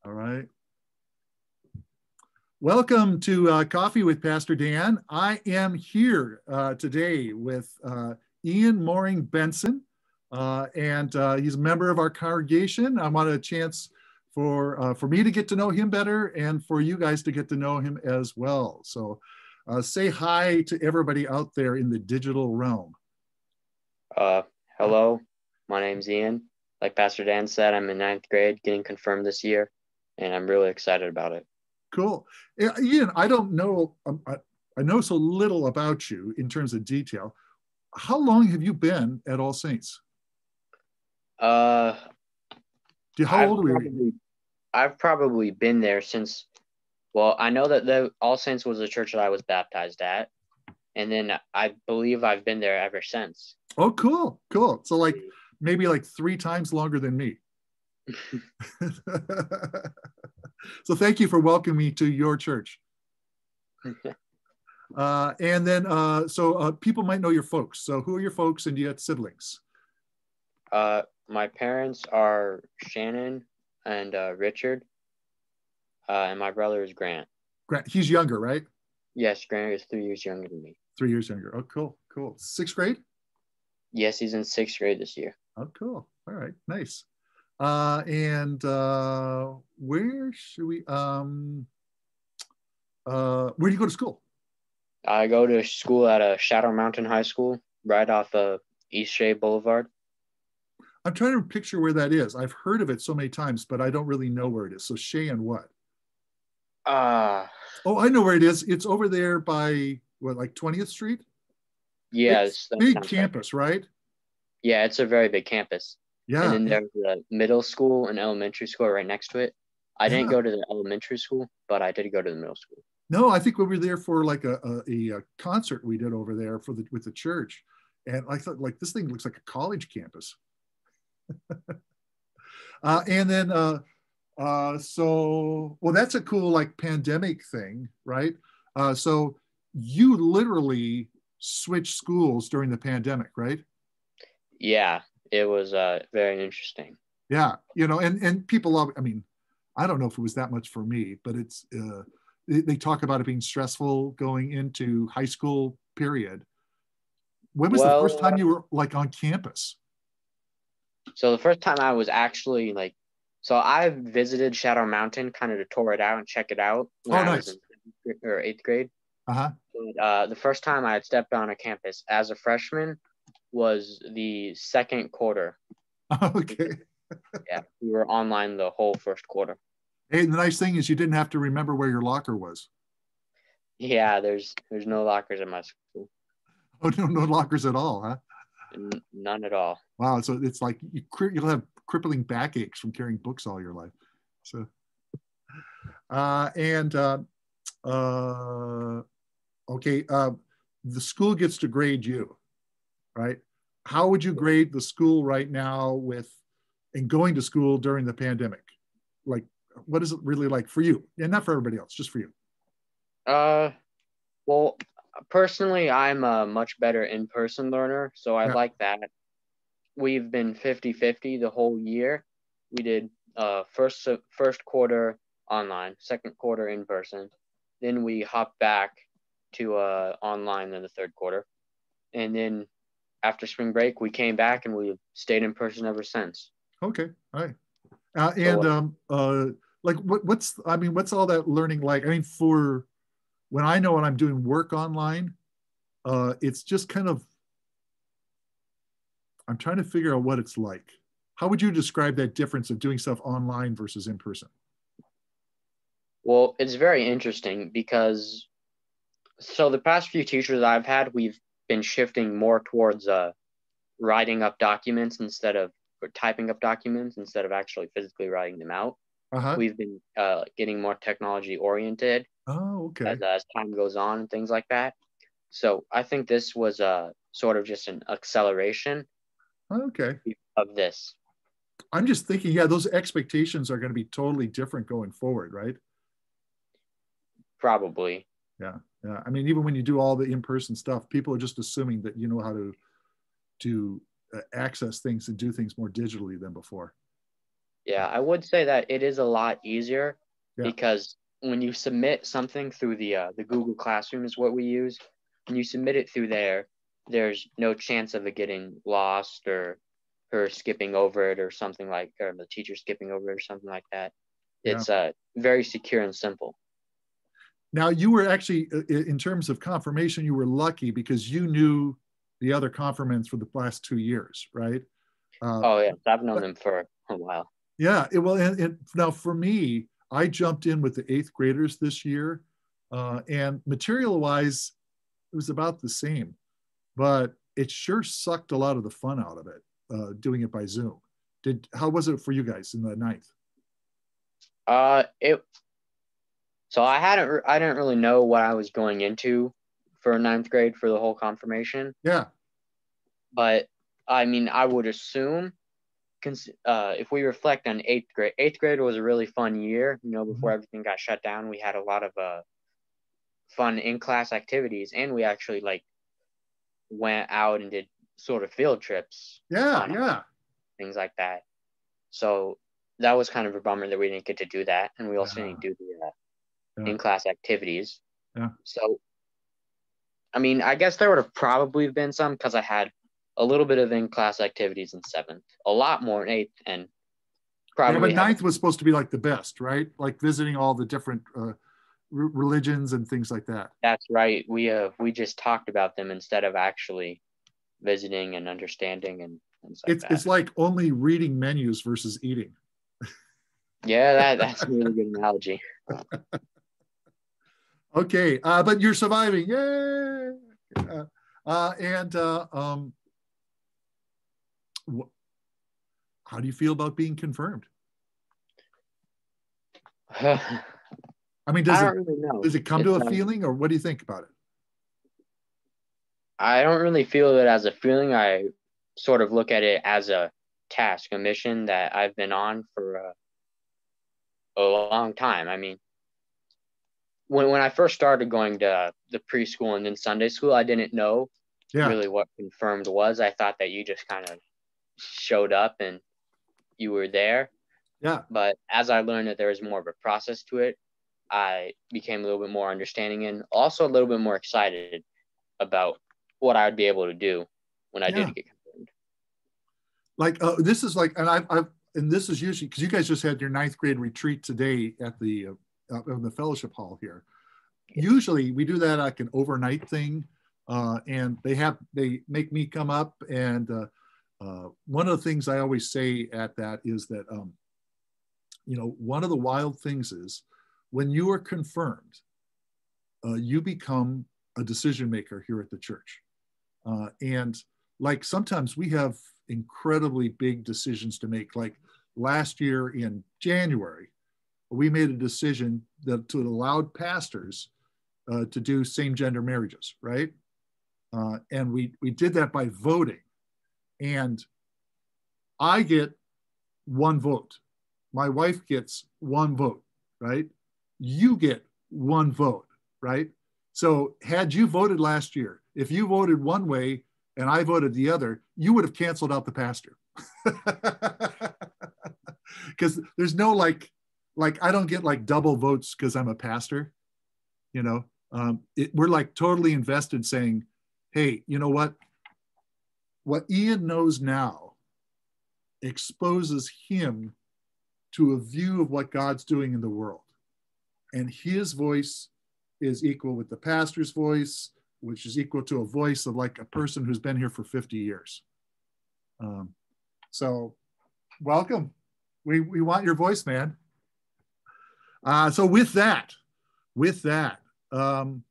All right. Welcome to Coffee with Pastor Dan. I am here today with Ian Mooring-Benson, and he's a member of our congregation. I want a chance for me to get to know him better and for you guys to get to know him as well. So say hi to everybody out there in the digital realm. Hello, my name's Ian. Like Pastor Dan said, I'm in 9th grade, getting confirmed this year, and I'm really excited about it. Cool. Ian, I don't know, I know so little about you in terms of detail. How long have you been at All Saints? How old are you? I've probably been there since, well, I know that the All Saints was a church that I was baptized at, and then I believe I've been there ever since. Oh, cool. So like maybe like 3 times longer than me. So thank you for welcoming me to your church. And then, people might know your folks. So who are your folks, and do you have siblings? My parents are Shannon and Richard, and my brother is Grant. Grant, he's younger, right? Yes, Grant is 3 years younger than me. 3 years younger. Oh, cool. 6th grade? Yes, he's in 6th grade this year. Oh, cool. All right, nice. Where should we? Where do you go to school? I go to school at Shadow Mountain High School, right off of East Shea Boulevard. I'm trying to picture where that is. I've heard of it so many times, but I don't really know where it is. So Shea and what? Oh, I know where it is. It's over there by what, like 20th Street? Yes. Big campus, right? Yeah, it's a very big campus. Yeah. And then there's a middle school and elementary school right next to it. I didn't go to the elementary school, but I did go to the middle school. No, I think we were there for like a concert we did over there with the church, and I thought, like, this thing looks like a college campus. And then that's a cool like pandemic thing, right? So you literally switched schools during the pandemic, right? Yeah, it was very interesting. Yeah, and people love. I mean, I don't know if it was that much for me, but it's they talk about it being stressful going into high school period. When was the first time you were like on campus? So the first time I was actually so I visited Shadow Mountain kind of to tour it out and check it out when I was in 8th grade. But, the first time I had stepped on a campus as a freshman was the 2nd quarter. Okay. Yeah, we were online the whole 1st quarter. Hey, the nice thing is you didn't have to remember where your locker was. Yeah, there's no lockers in my school. Oh, no lockers at all, huh? None at all. Wow, so it's like you'll have crippling backaches from carrying books all your life. So, the school gets to grade you, right? How would you grade the school right now and going to school during the pandemic? Like, what is it really like for you? And not for everybody else, just for you. Well, personally, I'm a much better in-person learner, so I like that. We've been 50-50 the whole year. We did first quarter online, 2nd quarter in person. Then we hopped back to online in the 3rd quarter. And then after spring break, we came back and we stayed in person ever since. Okay, all right. What's all that learning like? I mean, for when I'm doing work online, it's just kind of, I'm trying to figure out what it's like. How would you describe that difference of doing stuff online versus in person? Well, it's very interesting because the past few teachers I've had, we've been shifting more towards writing up documents typing up documents instead of actually physically writing them out. We've been getting more technology oriented. Oh, okay. As time goes on and things like that. So I think this was sort of just an acceleration. Okay. Of this. I'm just thinking, yeah, those expectations are going to be totally different going forward, right? Probably. Yeah. I mean, even when you do all the in-person stuff, people are just assuming that you know how to access things and do things more digitally than before. Yeah, I would say that it is a lot easier Yeah. because when you submit something through the Google Classroom is what we use. When you submit it through there, there's no chance of it getting lost or her skipping over it or something like, or the teacher skipping over it or something like that. Yeah. It's very secure and simple. Now you were actually, in terms of confirmation, you were lucky because you knew the other confirmants for the last 2 years, right? Oh yeah, I've known But them for a while. yeah, well, and now for me, I jumped in with the 8th graders this year, and material-wise, it was about the same, but it sure sucked a lot of the fun out of it, doing it by Zoom. How was it for you guys in the 9th? It So I didn't really know what I was going into for ninth grade for the whole confirmation. Yeah. But I mean, I would assume, if we reflect on eighth grade was a really fun year. You know, before everything got shut down, we had a lot of fun in-class activities, and we actually like went out and did sort of field trips. Yeah, on yeah. Things like that. So that was kind of a bummer that we didn't get to do that, and we also didn't do the in-class activities. Yeah. So, I mean, I guess there would have probably been some because I had a little bit of in-class activities in 7th, a lot more in 8th, and probably. Yeah, but 9th was supposed to be like the best, right? Like visiting all the different religions and things like that. That's right. We just talked about them instead of actually visiting and understanding and things like that. It's like only reading menus versus eating. Yeah, that's a really good analogy. Okay, but you're surviving. Yay! How do you feel about being confirmed? I mean, I don't really know. Does it come to a feeling, or what do you think about it? I don't really feel it as a feeling. I sort of look at it as a task, a mission that I've been on for a long time. I mean, when I first started going to the preschool and then Sunday school, I didn't know really what confirmed was. I thought that you just kind of showed up and you were there. Yeah. But as I learned that there was more of a process to it, I became a little bit more understanding and also a little bit more excited about what I would be able to do when I did get confirmed. Like this is like, and this is usually because you guys just had your 9th grade retreat today at the in the fellowship hall here. Usually we do that like an overnight thing, and they make me come up, and one of the things I always say at that is that one of the wild things is when you are confirmed, you become a decision maker here at the church, and like sometimes we have incredibly big decisions to make. Like last year in January, we made a decision that to allow pastors to do same-gender marriages, right? And we did that by voting. And I get 1 vote. My wife gets 1 vote, right? You get 1 vote, right? So had you voted last year, if you voted one way and I voted the other, you would have canceled out the pastor. Because there's no like I don't get like double votes because I'm a pastor, we're like totally invested saying, hey, you know what Ian knows now exposes him to a view of what God's doing in the world. And his voice is equal with the pastor's voice, which is equal to a voice of like a person who's been here for 50 years. So welcome. We want your voice, man. So with that, do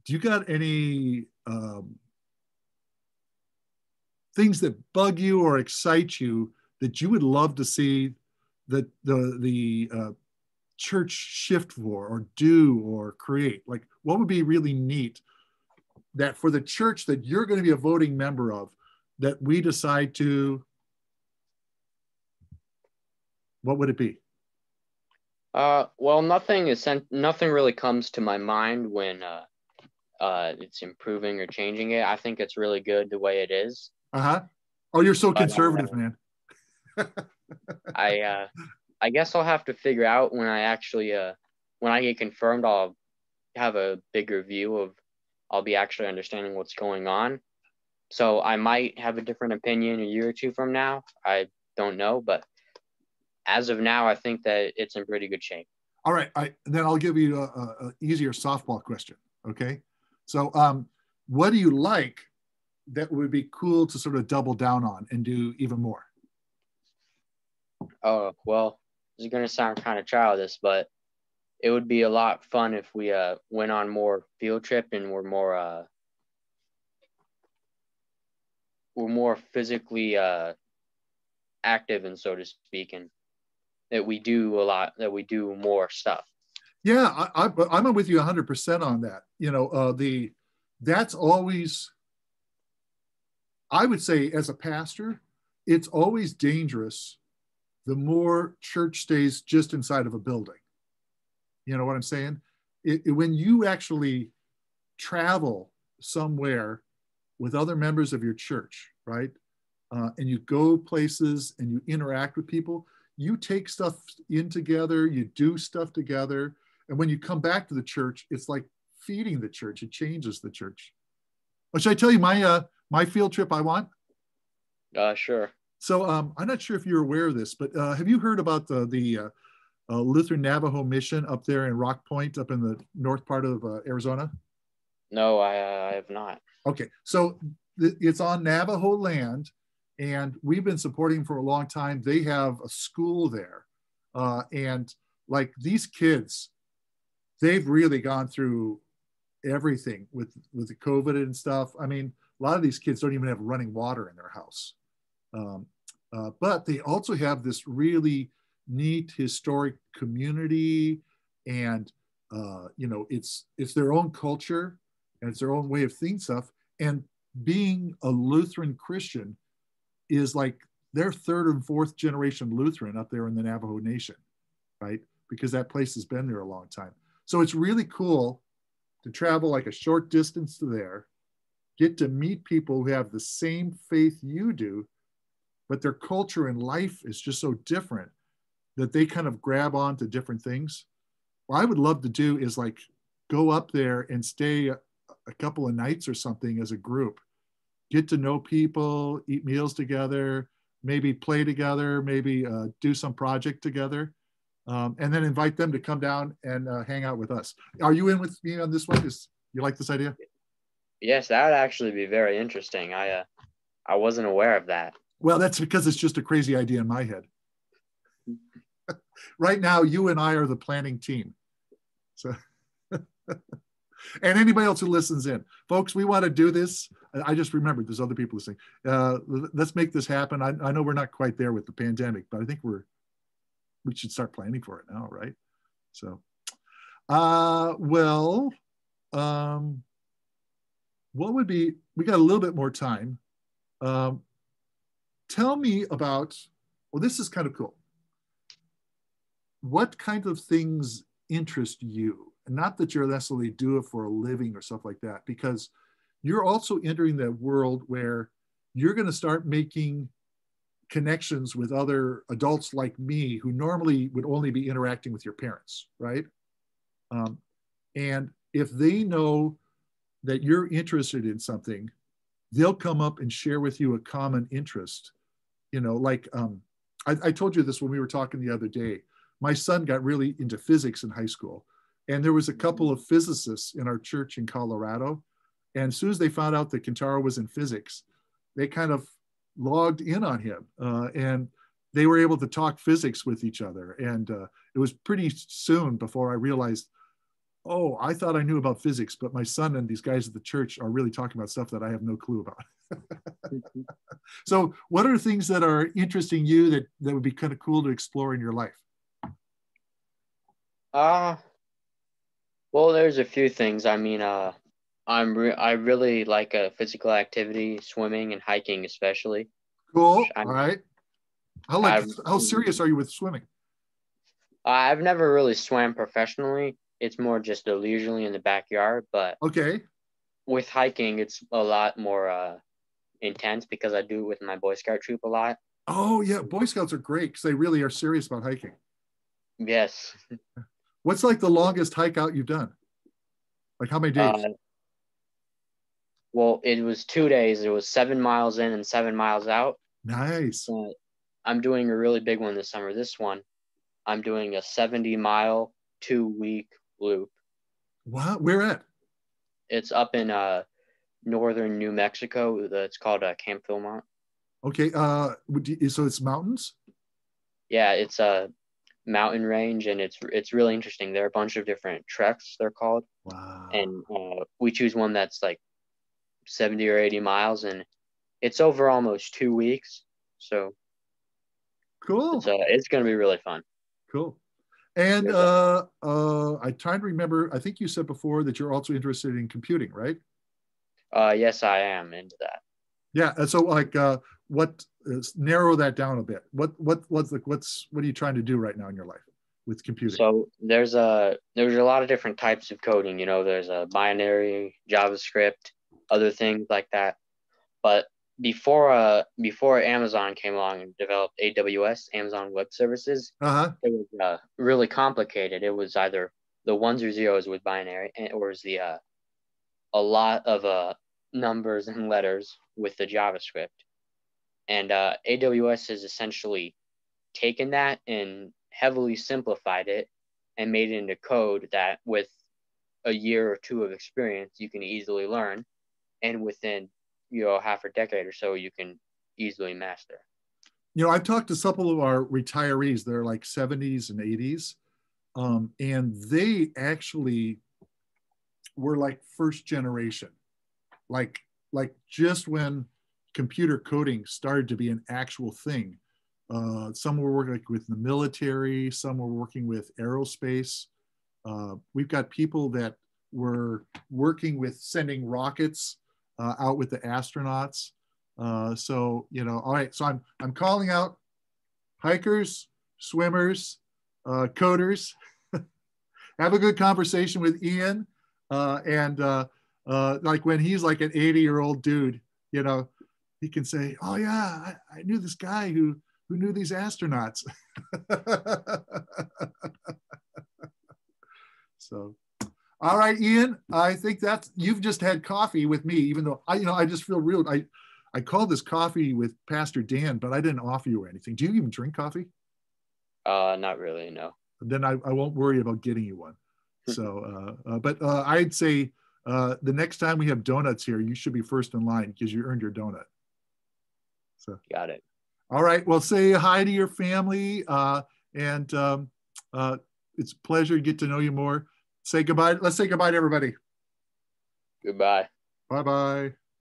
you got any things that bug you or excite you that you would love to see the church shift for or do or create? Like what would be really neat that for the church that you're going to be a voting member of, that we decide to, what would it be? Well, nothing really comes to my mind when it's improving or changing it. I think it's really good the way it is. Oh, you're so conservative, man. I guess I'll have to figure out when I actually when I get confirmed. I'll have a bigger view of. I'll be actually understanding what's going on. So I might have a different opinion a year or two from now. I don't know, but as of now, I think that it's in pretty good shape. All right, then I'll give you a easier softball question. Okay, so what do you like that would be cool to sort of double down on and do even more? Oh, well, this is going to sound kind of childish, but it would be a lot fun if we went on more field trip and we're more physically active, and so to speak, and that we do more stuff. Yeah, I'm with you 100% on that. That's always, I would say, as a pastor, it's always dangerous the more church stays just inside of a building. You know what I'm saying? When you actually travel somewhere with other members of your church, right? And you go places and you interact with people, you take stuff in together, you do stuff together. And when you come back to the church, it's like feeding the church. It changes the church. Well, should I tell you my field trip I want? Sure. So I'm not sure if you're aware of this, but have you heard about the Lutheran Navajo mission up there in Rock Point, up in the north part of Arizona? No, I have not. Okay, so it's on Navajo land, and we've been supporting for a long time. They have a school there, and like these kids, they've really gone through everything with the COVID and stuff. I mean, a lot of these kids don't even have running water in their house. But they also have this really neat historic community, and it's their own culture and it's their own way of seeing stuff. And being a Lutheran Christian is like their third and fourth generation Lutheran up there in the Navajo Nation, right? Because that place has been there a long time. So it's really cool to travel like a short distance to there, get to meet people who have the same faith you do, but their culture and life is just so different that they kind of grab on to different things. What I would love to do is like go up there and stay a couple of nights or something as a group, get to know people, eat meals together, maybe play together, maybe do some project together, and then invite them to come down and hang out with us. Are you in with me on this one? You like this idea? Yes, that would actually be very interesting. I wasn't aware of that. Well, that's because it's just a crazy idea in my head. Right now, you and I are the planning team. So, and anybody else who listens in, folks, we want to do this. I just remembered there's other people listening. Let's make this happen. I know we're not quite there with the pandemic, but I think we should start planning for it now, right? So, what would be? We got a little bit more time. Tell me about. Well, this is kind of cool. What kind of things interest you? And not that you're necessarily do it for a living or stuff like that, because you're also entering that world where you're going to start making connections with other adults like me who normally would only be interacting with your parents, right? And if they know that you're interested in something, they'll come up and share with you a common interest. Like I told you this when we were talking the other day. My son got really into physics in high school, and there was a couple of physicists in our church in Colorado. And as soon as they found out that Kentaro was in physics, they kind of logged in on him, and they were able to talk physics with each other. And it was pretty soon before I realized, oh, I thought I knew about physics, but my son and these guys at the church are really talking about stuff that I have no clue about. So what are things that are interesting you that would be kind of cool to explore in your life? Well, there's a few things. I mean, I really like physical activity, swimming and hiking especially. Cool. All right. How serious are you with swimming? I've never really swam professionally. It's more just leisurely in the backyard. But okay, with hiking, it's a lot more intense because I do it with my Boy Scout troop a lot. Oh yeah, Boy Scouts are great because they really are serious about hiking. Yes. What's like the longest hike out you've done? Like how many days? Well, it was 2 days. It was 7 miles in and 7 miles out. Nice. But I'm doing a really big one this summer. This one, I'm doing a 70-mile 2-week loop. Wow, where at? It's up in northern New Mexico. It's called Camp Philmont. Okay, so it's mountains? Yeah, it's a mountain range, and it's really interesting. There are a bunch of different treks, they're called, Wow. and we choose one that's like 70 or 80 miles, and it's over almost 2 weeks. So Cool. it's going to be really fun. Cool. And There's a, I try to remember, I think you said before that you're also interested in computing, right? yes, I am into that. Yeah. And so like what narrow that down a bit. What are you trying to do right now in your life with computing? So there's a lot of different types of coding. There's a binary, JavaScript, other things like that. But before Amazon came along and developed AWS, Amazon Web Services, Uh-huh. it was really complicated. It was either the ones or zeros with binary, or was the a lot of numbers and letters with the JavaScript. And AWS has essentially taken that and heavily simplified it and made it into code that with a year or two of experience you can easily learn, and within half a decade or so you can easily master. I've talked to some of our retirees. They're like 70s and 80s, and they actually were like first generation, like just when computer coding started to be an actual thing. Some were working with the military, some were working with aerospace. We've got people that were working with sending rockets out with the astronauts. All right. So I'm calling out hikers, swimmers, coders. Have a good conversation with Ian, and like when he's like an 80-year-old dude, he can say, "Oh yeah, I knew this guy who knew these astronauts." So, all right, Ian, I think you've just had coffee with me, even though I just feel real. I called this coffee with Pastor Dan, but I didn't offer you anything. Do you even drink coffee? Not really, no. Then I won't worry about getting you one. So, but I'd say the next time we have donuts here, you should be first in line because you earned your donut. So got it. All right. Well, say hi to your family, and it's a pleasure to get to know you more. Say goodbye. Let's say goodbye to everybody. Goodbye. Bye-bye.